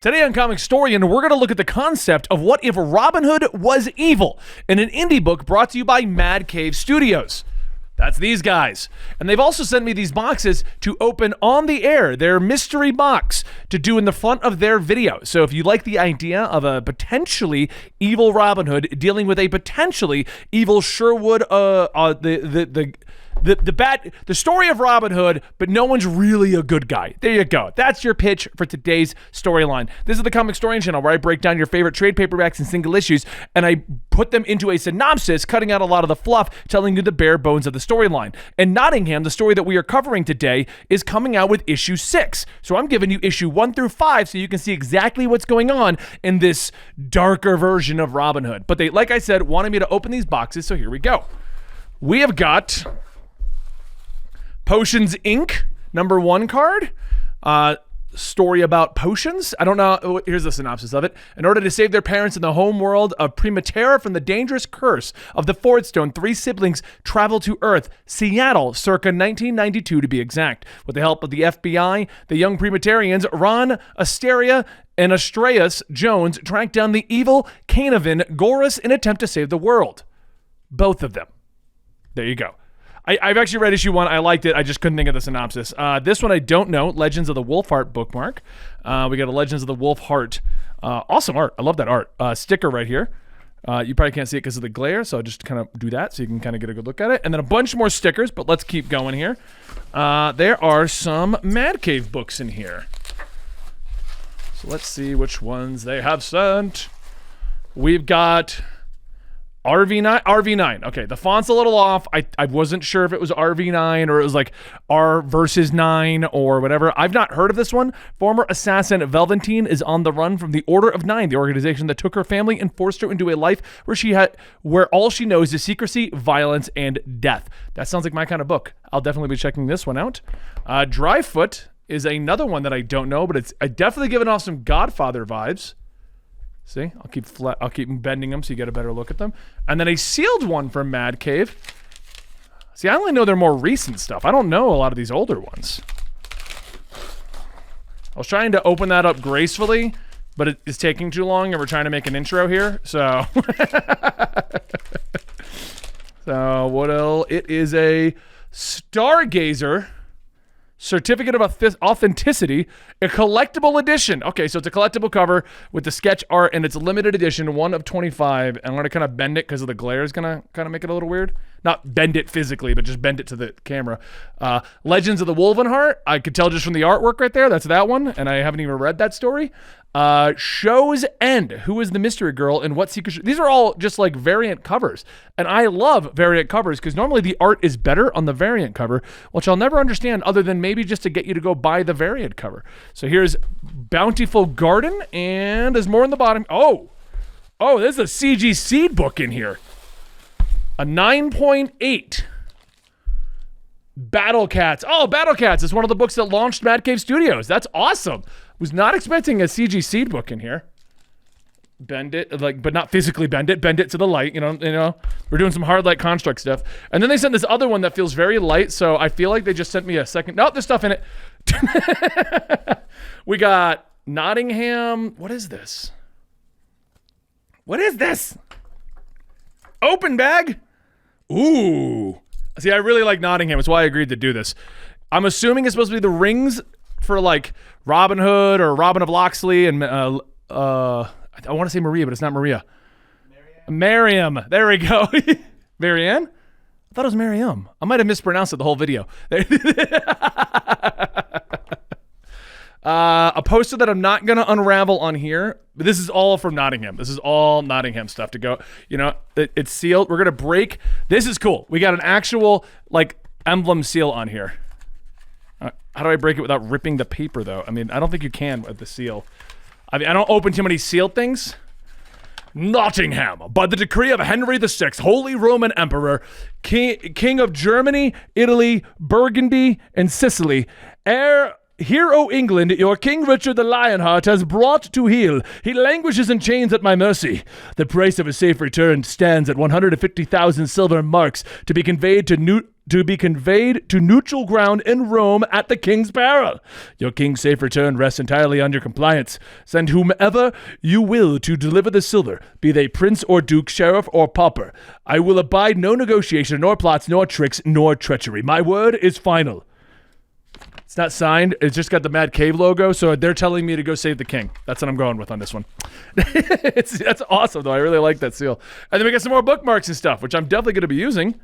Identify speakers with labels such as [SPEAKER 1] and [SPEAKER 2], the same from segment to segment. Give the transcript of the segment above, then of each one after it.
[SPEAKER 1] Today on Comicstorian, we're going to look at the concept of what if Robin Hood was evil in an indie book brought to you by Mad Cave Studios. That's these guys. And they've also sent me these boxes to open on the air, their mystery box to do in the front of their video. So if you like the idea of a potentially evil Robin Hood dealing with a potentially evil Sherwood, the story of Robin Hood, but no one's really a good guy. There you go. That's your pitch for today's storyline. This is the Comicstorian channel where I break down your favorite trade paperbacks and single issues, and I put them into a synopsis, cutting out a lot of the fluff, telling you the bare bones of the storyline. And Nottingham, the story that we are covering today, is coming out with issue 6. So I'm giving you issue 1 through 5 so you can see exactly what's going on in this darker version of Robin Hood. But they, like I said, wanted me to open these boxes, so here we go. We have got Potions Inc. #1 card. Story about potions. I don't know. Here's the synopsis of it. In order to save their parents in the home world of Primaterra from the dangerous curse of the Fordstone, 3 siblings travel to Earth, Seattle, circa 1992 to be exact. With the help of the FBI, the young Primaterians, Ron, Asteria, and Astreus Jones, track down the evil Canavan Gorus in an attempt to save the world. Both of them. There you go. I've actually read issue 1. I liked it. I just couldn't think of the synopsis. This one I don't know. Legends of the Wolfheart bookmark. We got a Legends of the Wolfheart. Awesome art. I love that art. Sticker right here. You probably can't see it because of the glare, so I'll just kind of do that so you can kind of get a good look at it. And then a bunch more stickers, but let's keep going here. There are some Mad Cave books in here. So let's see which ones they have sent. We've got RV9. Okay, the font's a little off. I wasn't sure if it was RV9 or it was like R versus 9 or whatever. I've not heard of this one. Former assassin Velveteen is on the run from the Order of Nine, the organization that took her family and forced her into a life where all she knows is secrecy, violence, and death. That sounds like my kind of book. I'll definitely be checking this one out. Dryfoot is another one that I don't know, but I definitely giving off some Godfather vibes. See, I'll keep bending them so you get a better look at them. And then a sealed one from Mad Cave. See, I only know their more recent stuff. I don't know a lot of these older ones. I was trying to open that up gracefully, but it is taking too long, and we're trying to make an intro here. So, it is a Stargazer Certificate of Authenticity, a collectible edition. Okay, so it's a collectible cover with the sketch art, and it's a limited edition, 1 of 25. And I'm going to kind of bend it because of the glare is going to kind of make it a little weird. Not bend it physically, but just bend it to the camera. Legends of the Wolvenheart. I could tell just from the artwork right there. That's that one, and I haven't even read that story. Show's End. Who is the mystery girl and what secret? These are all just like variant covers, and I love variant covers because normally the art is better on the variant cover, which I'll never understand other than maybe just to get you to go buy the variant cover. So here's Bountiful Garden, and there's more in the bottom. Oh, there's a CG Seed book in here. A 9.8. Battle Cats. Oh, Battle Cats is one of the books that launched Mad Cave Studios. That's awesome. Was not expecting a CG Seed book in here. Bend it, but not physically bend it. Bend it to the light, you know. We're doing some hard light construct stuff. And then they sent this other one that feels very light, so I feel like they just sent me a second. No, there's stuff in it. We got Nottingham. What is this? Open bag? Ooh. See, I really like Nottingham. That's why I agreed to do this. I'm assuming it's supposed to be the rings for like Robin Hood or Robin of Locksley and I want to say Maria, but it's not Maria. Mariam. There we go. Marianne? I thought it was Mariam. I might have mispronounced it the whole video. A poster that I'm not going to unravel on here. But this is all from Nottingham. This is all Nottingham stuff to go. It's sealed. We're going to break. This is cool. We got an actual emblem seal on here. How do I break it without ripping the paper, though? I mean, I don't think you can with the seal. I don't open too many sealed things. Nottingham, by the decree of Henry VI, Holy Roman Emperor, King of Germany, Italy, Burgundy, and Sicily, Hear, O England, your King Richard the Lionheart has brought to heel. He languishes in chains at my mercy. The price of a safe return stands at 150,000 silver marks to be conveyed to to be conveyed to neutral ground in Rome at the king's peril. Your king's safe return rests entirely on your compliance. Send whomever you will to deliver the silver, be they prince or duke, sheriff or pauper. I will abide no negotiation, nor plots, nor tricks, nor treachery. My word is final. It's not signed. It's just got the Mad Cave logo, so they're telling me to go save the king. That's what I'm going with on this one. That's awesome, though. I really like that seal. And then we got some more bookmarks and stuff, which I'm definitely going to be using.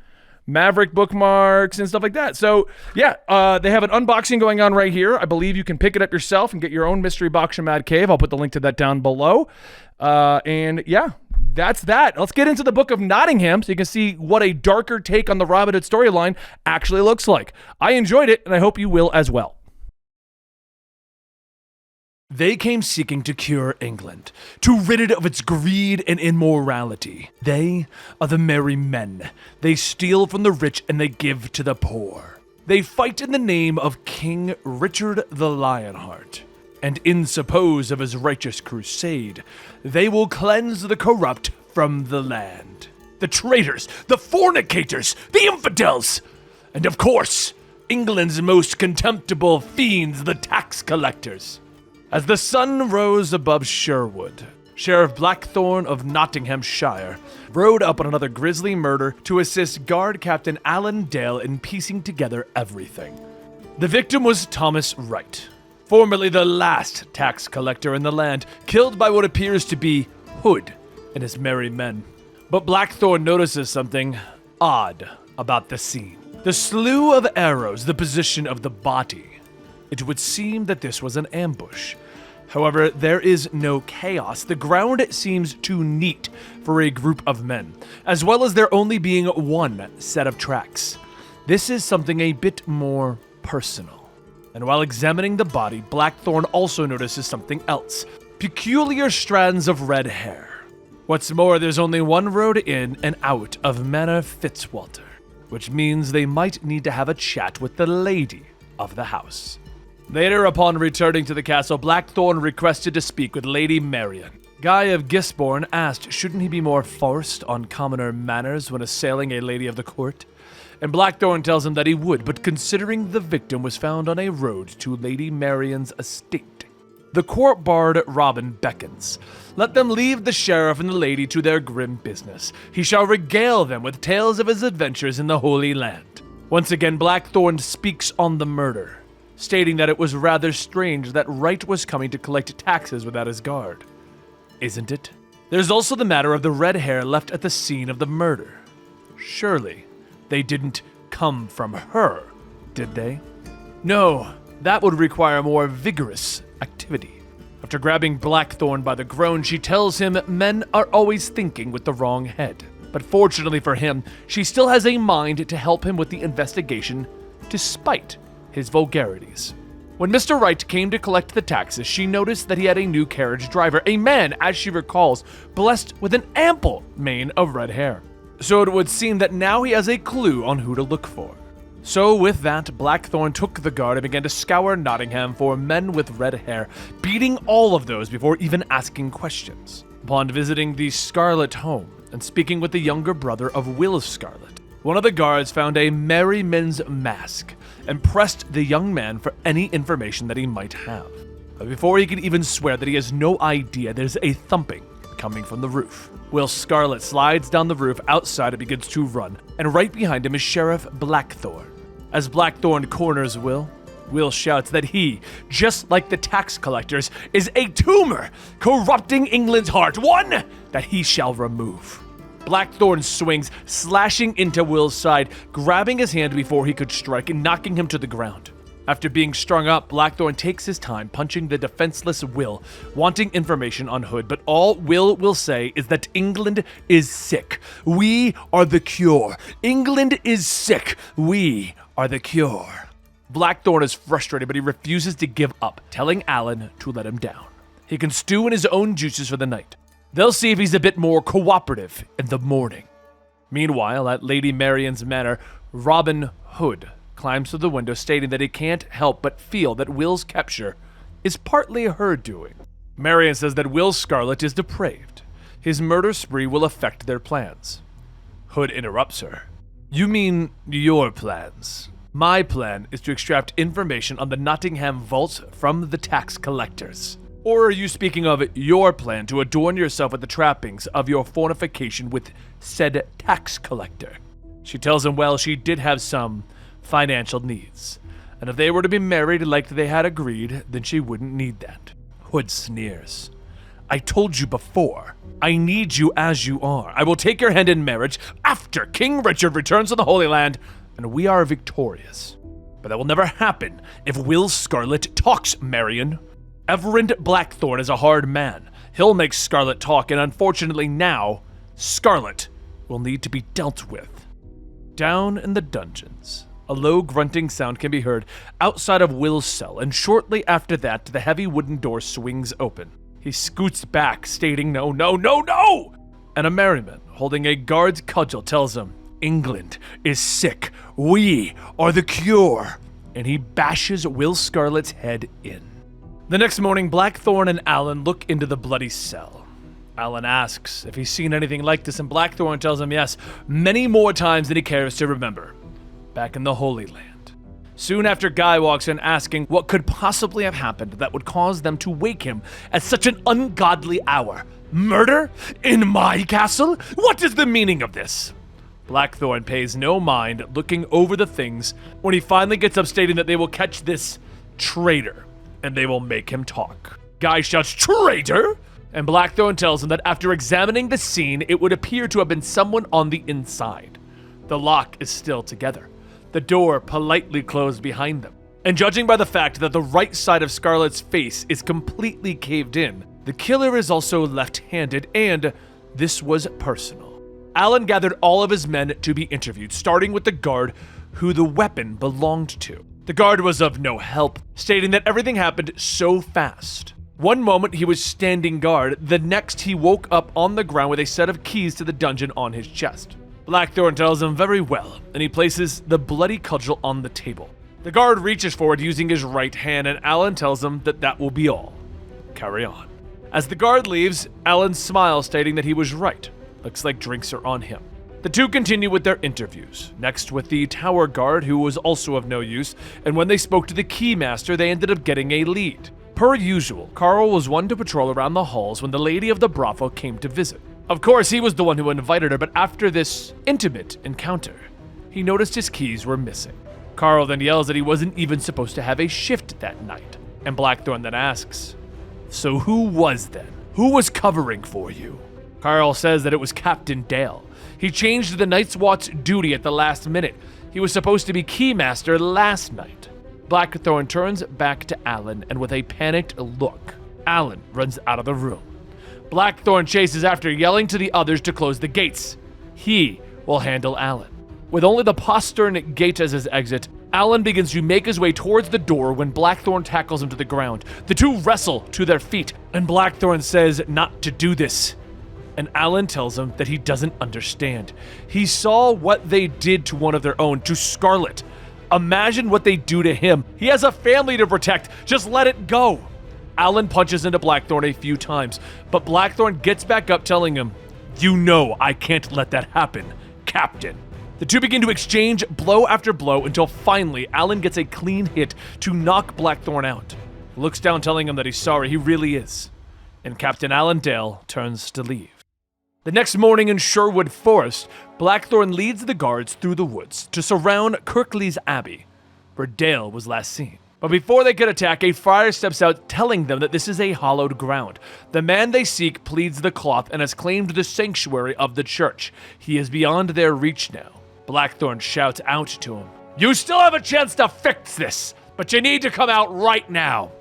[SPEAKER 1] Maverick bookmarks and stuff like that. So, yeah, they have an unboxing going on right here. I believe you can pick it up yourself and get your own mystery box from Mad Cave. I'll put the link to that down below. And, yeah, that's that. Let's get into the Book of Nottingham so you can see what a darker take on the Robin Hood storyline actually looks like. I enjoyed it, and I hope you will as well. They came seeking to cure England, to rid it of its greed and immorality. They are the merry men. They steal from the rich and they give to the poor. They fight in the name of King Richard the Lionheart. And in suppose of his righteous crusade, they will cleanse the corrupt from the land. The traitors, the fornicators, the infidels, and of course, England's most contemptible fiends, the tax collectors. As the sun rose above Sherwood, Sheriff Blackthorne of Nottinghamshire rode up on another grisly murder to assist Guard Captain Alan Dale in piecing together everything. The victim was Thomas Wright, formerly the last tax collector in the land, killed by what appears to be Hood and his merry men. But Blackthorne notices something odd about the scene. The slew of arrows, the position of the body. It would seem that this was an ambush. However, there is no chaos. The ground seems too neat for a group of men, as well as there only being one set of tracks. This is something a bit more personal. And while examining the body, Blackthorne also notices something else. Peculiar strands of red hair. What's more, there's only one road in and out of Manor Fitzwalter, which means they might need to have a chat with the lady of the house. Later, upon returning to the castle, Blackthorne requested to speak with Lady Marian. Guy of Gisborne asked shouldn't he be more forced on commoner manners when assailing a lady of the court, and Blackthorne tells him that he would, but considering the victim was found on a road to Lady Marian's estate. The court bard Robin beckons. Let them leave the sheriff and the lady to their grim business. He shall regale them with tales of his adventures in the Holy Land. Once again, Blackthorne speaks on the murder, stating that it was rather strange that Wright was coming to collect taxes without his guard. Isn't it? There's also the matter of the red hair left at the scene of the murder. Surely, they didn't come from her, did they? No, that would require more vigorous activity. After grabbing Blackthorne by the groin, she tells him men are always thinking with the wrong head. But fortunately for him, she still has a mind to help him with the investigation, despite his vulgarities. When Mr. Wright came to collect the taxes, she noticed that he had a new carriage driver, a man, as she recalls, blessed with an ample mane of red hair. So it would seem that now he has a clue on who to look for. So with that, Blackthorne took the guard and began to scour Nottingham for men with red hair, beating all of those before even asking questions. Upon visiting the Scarlet home and speaking with the younger brother of Will Scarlet, one of the guards found a merryman's mask and pressed the young man for any information that he might have. But before he could even swear that he has no idea, there's a thumping coming from the roof. Will Scarlet slides down the roof outside and begins to run, and right behind him is Sheriff Blackthorne. As Blackthorne corners Will shouts that he, just like the tax collectors, is a tumor corrupting England's heart, one that he shall remove. Blackthorne swings, slashing into Will's side, grabbing his hand before he could strike and knocking him to the ground. After being strung up, Blackthorne takes his time punching the defenseless Will, wanting information on Hood, but all Will say is that England is sick. We are the cure. England is sick. We are the cure. Blackthorne is frustrated, but he refuses to give up, telling Alan to let him down. He can stew in his own juices for the night. They'll see if he's a bit more cooperative in the morning. Meanwhile, at Lady Marian's manor, Robin Hood climbs to the window, stating that he can't help but feel that Will's capture is partly her doing. Marian says that Will Scarlet is depraved. His murder spree will affect their plans. Hood interrupts her. You mean your plans. My plan is to extract information on the Nottingham vaults from the tax collectors. Or are you speaking of your plan to adorn yourself with the trappings of your fortification with said tax collector? She tells him, well, she did have some financial needs, and if they were to be married like they had agreed, then she wouldn't need that. Hood sneers. I told you before, I need you as you are. I will take your hand in marriage after King Richard returns to the Holy Land, and we are victorious. But that will never happen if Will Scarlet talks, Marion. Everend Blackthorn is a hard man. He'll make Scarlet talk, and unfortunately now, Scarlet will need to be dealt with. Down in the dungeons, a low grunting sound can be heard outside of Will's cell, and shortly after that, the heavy wooden door swings open. He scoots back, stating, no, no, no, no! And a merryman, holding a guard's cudgel, tells him, England is sick. We are the cure. And he bashes Will Scarlet's head in. The next morning, Blackthorn and Alan look into the bloody cell. Alan asks if he's seen anything like this, and Blackthorn tells him yes, many more times than he cares to remember. Back in the Holy Land. Soon after, Guy walks in asking what could possibly have happened that would cause them to wake him at such an ungodly hour. Murder? In my castle? What is the meaning of this? Blackthorn pays no mind, looking over the things, when he finally gets up stating that they will catch this traitor, and they will make him talk. Guy shouts, traitor? And Blackthorn tells him that after examining the scene, it would appear to have been someone on the inside. The lock is still together. The door politely closed behind them. And judging by the fact that the right side of Scarlet's face is completely caved in, the killer is also left-handed, and this was personal. Alan gathered all of his men to be interviewed, starting with the guard who the weapon belonged to. The guard was of no help, stating that everything happened so fast. One moment he was standing guard, the next he woke up on the ground with a set of keys to the dungeon on his chest. Blackthorn tells him very well, and he places the bloody cudgel on the table. The guard reaches forward using his right hand, and Alan tells him that that will be all. Carry on. As the guard leaves, Alan smiles, stating that he was right. Looks like drinks are on him. The two continue with their interviews, next with the tower guard, who was also of no use, and when they spoke to the keymaster, they ended up getting a lead. Per usual, Carl was one to patrol around the halls when the lady of the brothel came to visit. Of course, he was the one who invited her, but after this intimate encounter, he noticed his keys were missing. Carl then yells that he wasn't even supposed to have a shift that night, and Blackthorn then asks, so who was then? Who was covering for you? Carl says that it was Captain Dale. He changed the Night's Watch duty at the last minute. He was supposed to be keymaster last night. Blackthorn turns back to Alan, and with a panicked look, Alan runs out of the room. Blackthorn chases after, yelling to the others to close the gates. He will handle Alan. With only the postern gate as his exit, Alan begins to make his way towards the door when Blackthorn tackles him to the ground. The two wrestle to their feet, and Blackthorn says not to do this. And Alan tells him that he doesn't understand. He saw what they did to one of their own, to Scarlet. Imagine what they do to him. He has a family to protect. Just let it go. Alan punches into Blackthorn a few times, but Blackthorn gets back up, telling him, you know I can't let that happen, Captain. The two begin to exchange blow after blow until finally Alan gets a clean hit to knock Blackthorn out. He looks down, telling him that he's sorry, he really is. And Captain Alan Dale turns to leave. The next morning in Sherwood Forest, Blackthorn leads the guards through the woods to surround Kirklees Abbey, where Dale was last seen. But before they could attack, a friar steps out, telling them that this is a hallowed ground. The man they seek pleads the cloth and has claimed the sanctuary of the church. He is beyond their reach now. Blackthorn shouts out to him, you still have a chance to fix this, but you need to come out right now.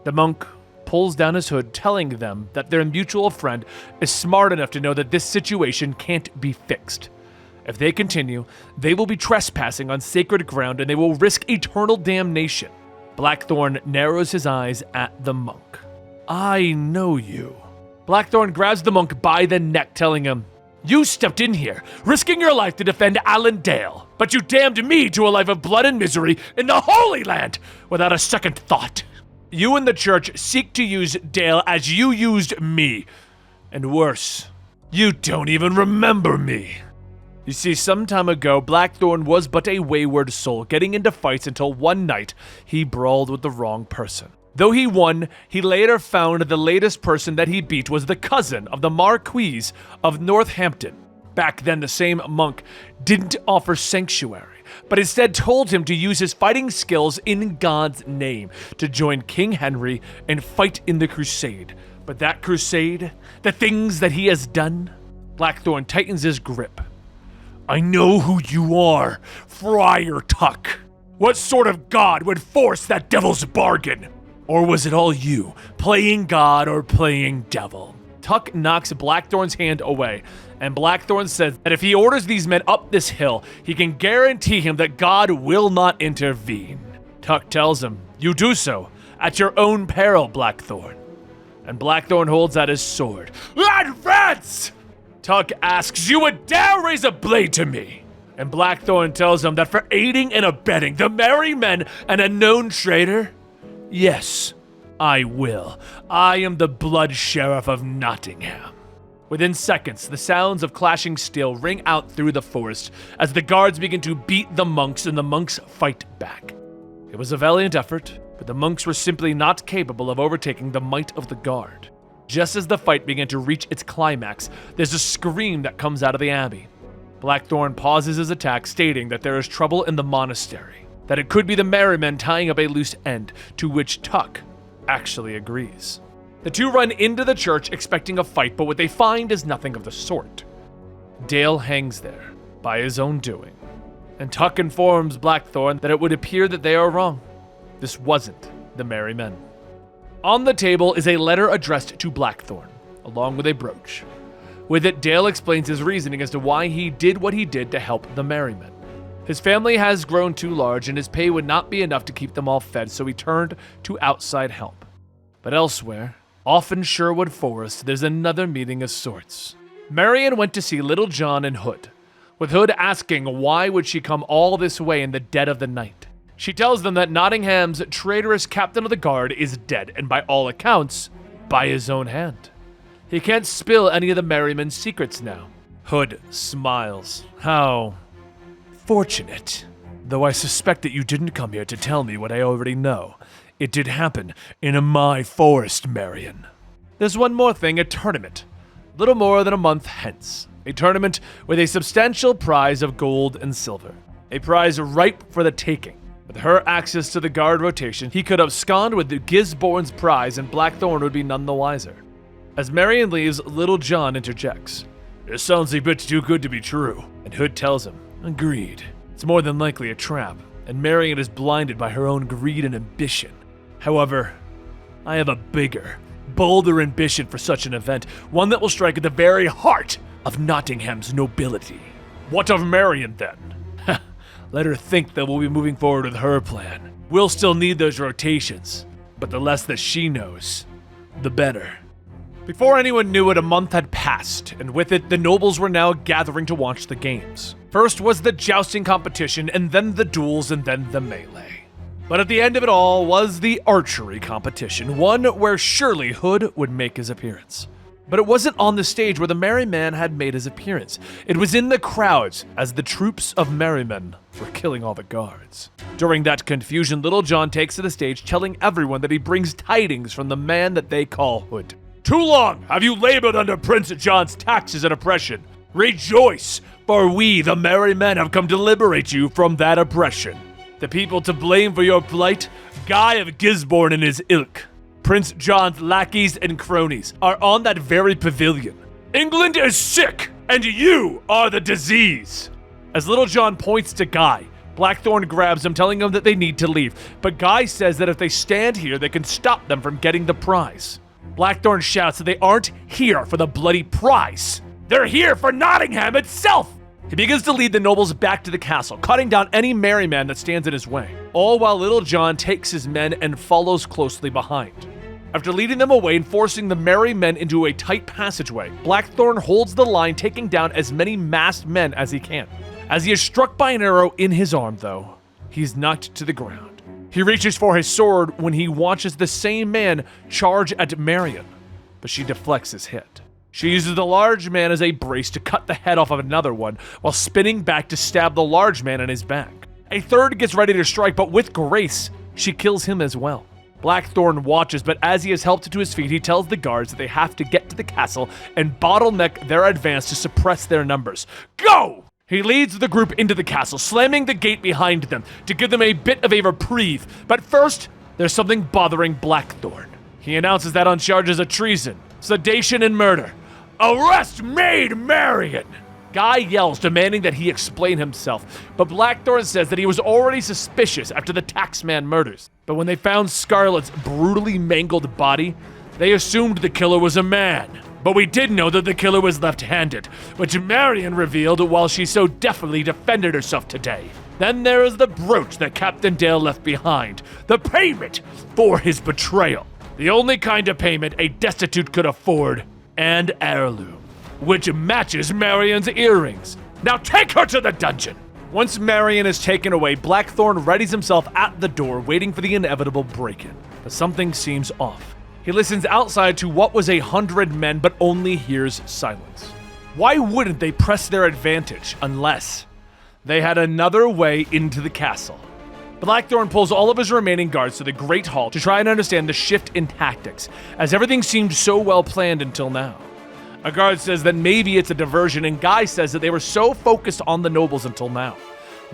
[SPEAKER 1] The monk pulls down his hood, telling them that their mutual friend is smart enough to know that this situation can't be fixed. If they continue, they will be trespassing on sacred ground and they will risk eternal damnation. Blackthorn narrows his eyes at the monk. I know you. Blackthorn grabs the monk by the neck, telling him, you stepped in here, risking your life to defend Alan Dale, but you damned me to a life of blood and misery in the Holy Land without a second thought. You and the church seek to use Dale as you used me. And worse, you don't even remember me. You see, some time ago, Blackthorn was but a wayward soul, getting into fights until one night he brawled with the wrong person. Though he won, he later found the latest person that he beat was the cousin of the Marquis of Northampton. Back then, the same monk didn't offer sanctuary, but instead told him to use his fighting skills in God's name to join King Henry and fight in the crusade. But that crusade, the things that he has done, Blackthorn tightens his grip. I know who you are, Friar Tuck. What sort of god would force that devil's bargain? Or was it all you, playing god or playing devil? Tuck knocks Blackthorn's hand away, and Blackthorn says that if he orders these men up this hill, he can guarantee him that God will not intervene. Tuck tells him, you do so, at your own peril, Blackthorn. And Blackthorn holds out his sword. Advance! Tuck asks, you would dare raise a blade to me? And Blackthorn tells him that for aiding and abetting the merry men and a known traitor, yes, I will. I am the blood sheriff of Nottingham. Within seconds, the sounds of clashing steel ring out through the forest as the guards begin to beat the monks and the monks fight back. It was a valiant effort, but the monks were simply not capable of overtaking the might of the guard. Just as the fight began to reach its climax, there's a scream that comes out of the abbey. Blackthorn pauses his attack, stating that there is trouble in the monastery, that it could be the merrymen tying up a loose end, to which Tuck actually agrees. The two run into the church expecting a fight, but what they find is nothing of the sort. Dale hangs there, by his own doing, and Tuck informs Blackthorn that it would appear that they are wrong. This wasn't the merry men. On the table is a letter addressed to Blackthorn, along with a brooch. With it, Dale explains his reasoning as to why he did what he did to help the merrymen. His family has grown too large and his pay would not be enough to keep them all fed, so he turned to outside help. But elsewhere, off in Sherwood Forest, there's another meeting of sorts. Marion went to see Little John and Hood, with Hood asking why would she come all this way in the dead of the night. She tells them that Nottingham's traitorous captain of the guard is dead, and by all accounts, by his own hand. He can't spill any of the merrymen's secrets now. Hood smiles. How fortunate. Though I suspect that you didn't come here to tell me what I already know. It did happen in my forest, Marion. There's one more thing, a tournament. Little more than a month hence. A tournament with a substantial prize of gold and silver. A prize ripe for the taking. With her access to the guard rotation, he could abscond with the Gisborne's prize and Blackthorn would be none the wiser. As Marion leaves, Little John interjects. It sounds a bit too good to be true. And Hood tells him, agreed. It's more than likely a trap, and Marion is blinded by her own greed and ambition. However, I have a bigger, bolder ambition for such an event, one that will strike at the very heart of Nottingham's nobility. What of Marion, then? Let her think that we'll be moving forward with her plan. We'll still need those rotations, but the less that she knows, the better. Before anyone knew it, a month had passed, and with it, the nobles were now gathering to watch the games. First was the jousting competition, and then the duels, and then the melee. But at the end of it all was the archery competition, one where surely Hood would make his appearance. But it wasn't on the stage where the merry man had made his appearance. It was in the crowds, as the troops of merrymen were killing all the guards. During that confusion, Little John takes to the stage, telling everyone that he brings tidings from the man that they call Hood. Too long have you labored under Prince John's taxes and oppression. Rejoice, for we, the merry men, have come to liberate you from that oppression. The people to blame for your plight, Guy of Gisborne and his ilk. Prince John's lackeys and cronies are on that very pavilion. England is sick, and you are the disease. As Little John points to Guy, Blackthorn grabs him, telling him that they need to leave. But Guy says that if they stand here, they can stop them from getting the prize. Blackthorn shouts that they aren't here for the bloody prize. They're here for Nottingham itself! He begins to lead the nobles back to the castle, cutting down any merry man that stands in his way, all while Little John takes his men and follows closely behind. After leading them away and forcing the merry men into a tight passageway, Blackthorn holds the line, taking down as many masked men as he can. As he is struck by an arrow in his arm, though, he's knocked to the ground. He reaches for his sword when he watches the same man charge at Marion, but she deflects his hit. She uses the large man as a brace to cut the head off of another one, while spinning back to stab the large man in his back. A third gets ready to strike, but with grace, she kills him as well. Blackthorn watches, but as he is helped to his feet, he tells the guards that they have to get to the castle and bottleneck their advance to suppress their numbers. Go! He leads the group into the castle, slamming the gate behind them to give them a bit of a reprieve. But first, there's something bothering Blackthorn. He announces that on charges of treason, sedation, and murder. Arrest Maid Marian! Guy yells, demanding that he explain himself, but Blackthorn says that he was already suspicious after the taxman murders. But when they found Scarlet's brutally mangled body, they assumed the killer was a man. But we did know that the killer was left-handed, which Marian revealed while she so deftly defended herself today. Then there is the brooch that Captain Dale left behind, the payment for his betrayal. The only kind of payment a destitute could afford, and heirloom, which matches Marian's earrings. Now take her to the dungeon! Once Marian is taken away, Blackthorn readies himself at the door, waiting for the inevitable break-in. But something seems off. He listens outside to what was 100 men, but only hears silence. Why wouldn't they press their advantage unless they had another way into the castle? Blackthorn pulls all of his remaining guards to the Great Hall to try and understand the shift in tactics, as everything seemed so well planned until now. A guard says that maybe it's a diversion, and Guy says that they were so focused on the nobles until now.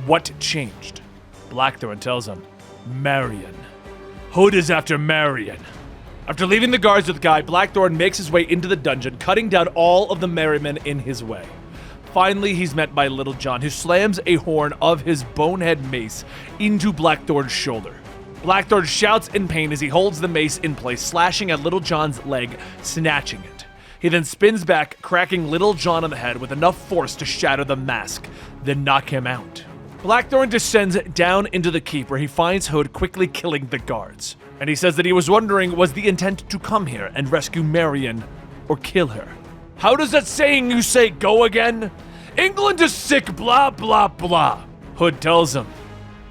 [SPEAKER 1] What changed? Blackthorn tells him, Marian. Hood is after Marian. After leaving the guards with Guy, Blackthorn makes his way into the dungeon, cutting down all of the merrymen in his way. Finally, he's met by Little John, who slams a horn of his bonehead mace into Blackthorn's shoulder. Blackthorn shouts in pain as he holds the mace in place, slashing at Little John's leg, snatching it. He then spins back, cracking Little John on the head with enough force to shatter the mask, then knock him out. Blackthorn descends down into the keep, where he finds Hood quickly killing the guards. And he says that he was wondering, was the intent to come here and rescue Marian or kill her? How does that saying you say go again? England is sick, blah, blah, blah. Hood tells him,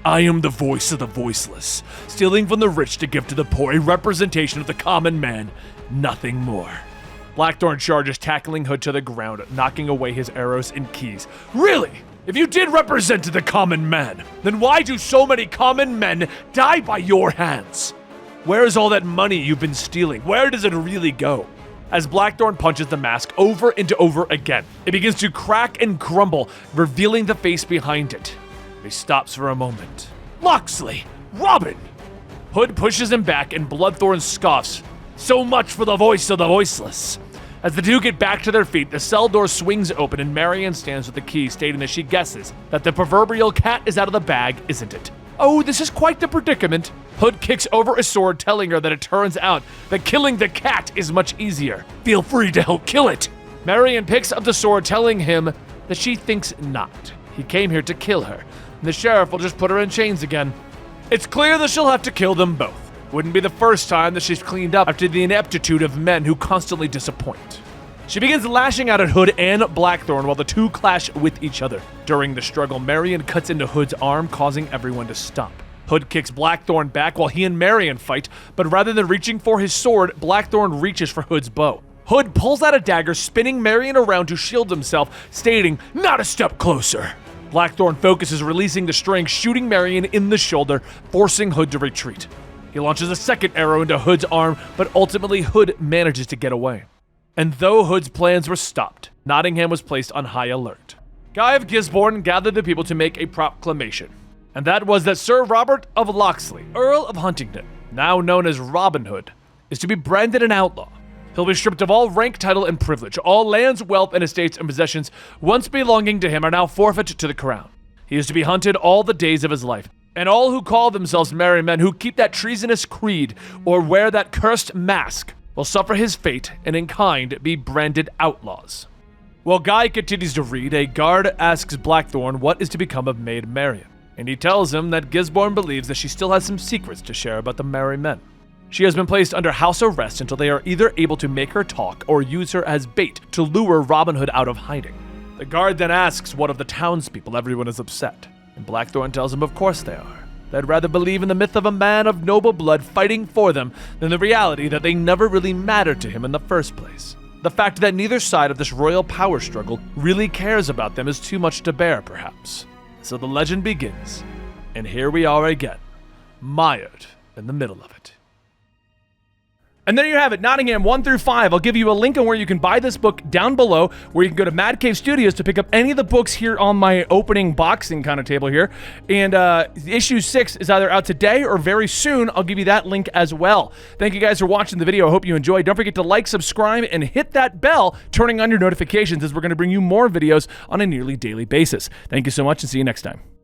[SPEAKER 1] I am the voice of the voiceless, stealing from the rich to give to the poor, a representation of the common man, nothing more. Blackthorn charges, tackling Hood to the ground, knocking away his arrows and keys. Really? If you did represent the common man, then why do so many common men die by your hands? Where is all that money you've been stealing? Where does it really go? As Blackthorn punches the mask over and over again, it begins to crack and crumble, revealing the face behind it. He stops for a moment. Locksley! Robin! Hood pushes him back and Bloodthorn scoffs. So much for the voice of the voiceless. As the two get back to their feet, the cell door swings open and Marian stands with the key, stating that she guesses that the proverbial cat is out of the bag, isn't it? Oh, this is quite the predicament. Hood kicks over a sword, telling her that it turns out that killing the cat is much easier. Feel free to help kill it. Marian picks up the sword, telling him that she thinks not. He came here to kill her, and the sheriff will just put her in chains again. It's clear that she'll have to kill them both. Wouldn't be the first time that she's cleaned up after the ineptitude of men who constantly disappoint. She begins lashing out at Hood and Blackthorn while the two clash with each other. During the struggle, Marian cuts into Hood's arm, causing everyone to stop. Hood kicks Blackthorn back while he and Marian fight, but rather than reaching for his sword, Blackthorn reaches for Hood's bow. Hood pulls out a dagger, spinning Marian around to shield himself, stating, "Not a step closer." Blackthorn focuses, releasing the string, shooting Marian in the shoulder, forcing Hood to retreat. He launches a second arrow into Hood's arm, but ultimately Hood manages to get away. And though Hood's plans were stopped, Nottingham was placed on high alert. Guy of Gisborne gathered the people to make a proclamation, and that was that Sir Robert of Locksley, Earl of Huntingdon, now known as Robin Hood, is to be branded an outlaw. He'll be stripped of all rank, title, and privilege. All lands, wealth, and estates and possessions once belonging to him are now forfeit to the crown. He is to be hunted all the days of his life, and all who call themselves merry men, who keep that treasonous creed or wear that cursed mask, will suffer his fate and in kind be branded outlaws. While Guy continues to read, a guard asks Blackthorn what is to become of Maid Marian, and he tells him that Gisborne believes that she still has some secrets to share about the merry men. She has been placed under house arrest until they are either able to make her talk or use her as bait to lure Robin Hood out of hiding. The guard then asks what of the townspeople. Everyone is upset, and Blackthorn tells him of course they are. They'd rather believe in the myth of a man of noble blood fighting for them than the reality that they never really mattered to him in the first place. The fact that neither side of this royal power struggle really cares about them is too much to bear, perhaps. So the legend begins, and here we are again, mired in the middle of it. And there you have it, Nottingham 1 through 5. I'll give you a link on where you can buy this book down below, where you can go to Mad Cave Studios to pick up any of the books here on my opening boxing kind of table here. And issue 6 is either out today or very soon. I'll give you that link as well. Thank you guys for watching the video. I hope you enjoyed. Don't forget to like, subscribe, and hit that bell, turning on your notifications, as we're going to bring you more videos on a nearly daily basis. Thank you so much, and see you next time.